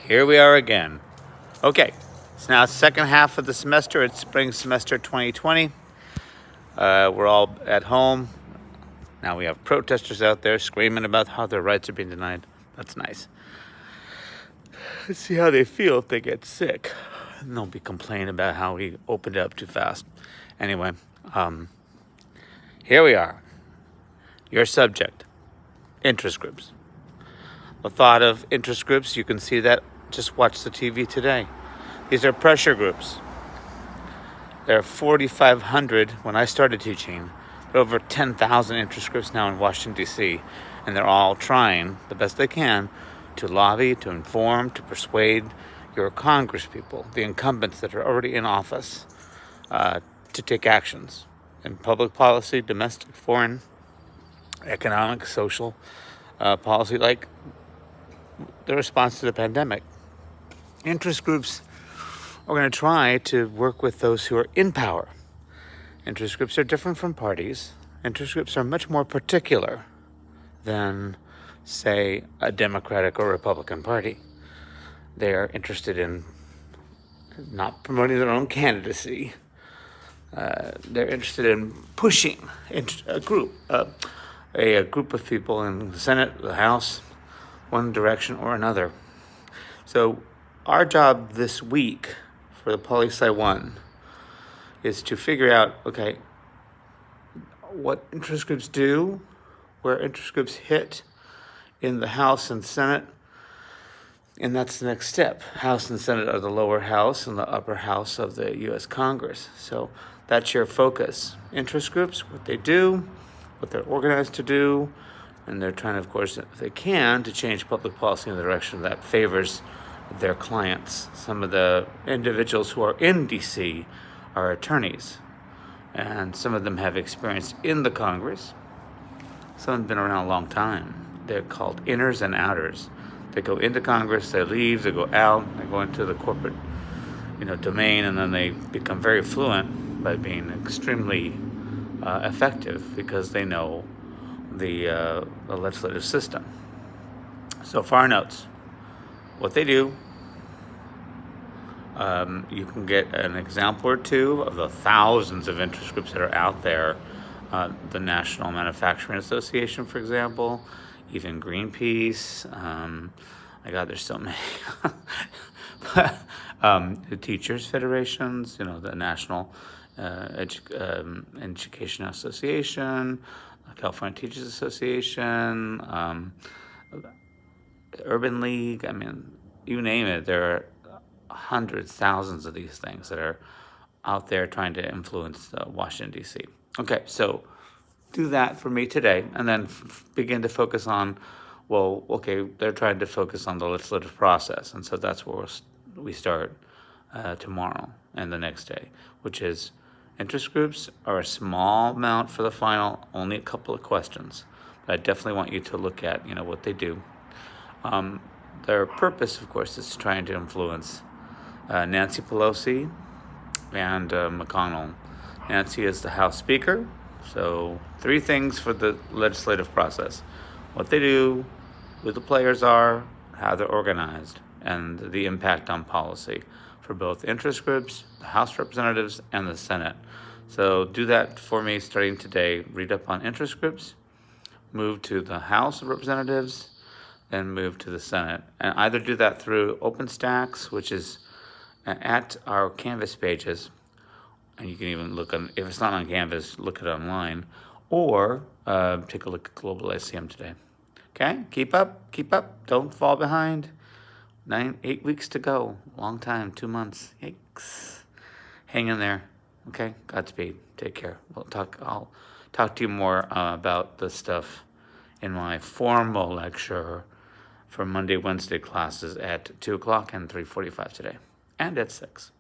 Here we are again. Okay, it's now the second half of the semester. It's spring semester 2020. We're all at home. Now we have protesters out there screaming about how their rights are being denied. That's nice. Let's see how they feel if they get sick. And they'll be complaining about how we opened it up too fast. Anyway, here we are. Your subject, interest groups. The thought of interest groups, you can see that. Just watch the TV today. These are pressure groups. There are 4,500 when I started teaching. There are over 10,000 interest groups now in Washington, D.C., and they're all trying the best they can to lobby, to inform, to persuade your Congress people, the incumbents that are already in office, to take actions in public policy, domestic, foreign, economic, social policy, like the response to the pandemic. Interest groups are going to try to work with those who are in power. Interest groups are different from parties. Interest groups are much more particular than, say, a Democratic or Republican Party. They are interested in not promoting their own candidacy. They're interested in pushing a group of people in the Senate, the House, one direction or another. So our job this week for the Poli-Sci 1 is to figure out, okay, what interest groups do, where interest groups hit in the House and Senate, and that's the next step. House and Senate are the lower house and the upper house of the U.S. Congress. So that's your focus. Interest groups, what they do, what they're organized to do, and they're trying, of course, if they can, to change public policy in the direction that favors their clients. Some of the individuals who are in D.C. are attorneys, and some of them have experience in the Congress. Some have been around a long time. They're called inners and outers. They go into Congress, they leave, they go out, they go into the corporate, domain, and then they become very fluent by being extremely effective because they know the legislative system. So far notes. What they do, you can get an example or two of the thousands of interest groups that are out there. The National Manufacturing Association, for example, even Greenpeace. My God, there's so many. The Teachers Federations, the National Education Association, California Teachers Association, Urban League. I mean, you name it. There are hundreds, thousands of these things that are out there trying to influence Washington, D.C. Okay, so do that for me today, and then begin to focus on, they're trying to focus on the legislative process, and so that's where we start tomorrow and the next day, which is interest groups are a small amount for the final, only a couple of questions, but I definitely want you to look at, what they do. Their purpose, of course, is trying to influence Nancy Pelosi and McConnell. Nancy is the House Speaker. So 3 things for the legislative process: what they do, who the players are, how they're organized, and the impact on policy for both interest groups, the House Representatives, and the Senate. So do that for me starting today. Read up on interest groups, move to the House of Representatives, then move to the Senate. And either do that through OpenStax, which is at our Canvas pages, and you can even look on, if it's not on Canvas, look it online, or take a look at Global ICM today. Okay, keep up, don't fall behind. 8 weeks to go, long time, 2 months, yikes. Hang in there, okay, Godspeed, take care. I'll talk to you more about this stuff in my formal lecture for Monday, Wednesday classes at 2 o'clock and 3:45 today, and at 6.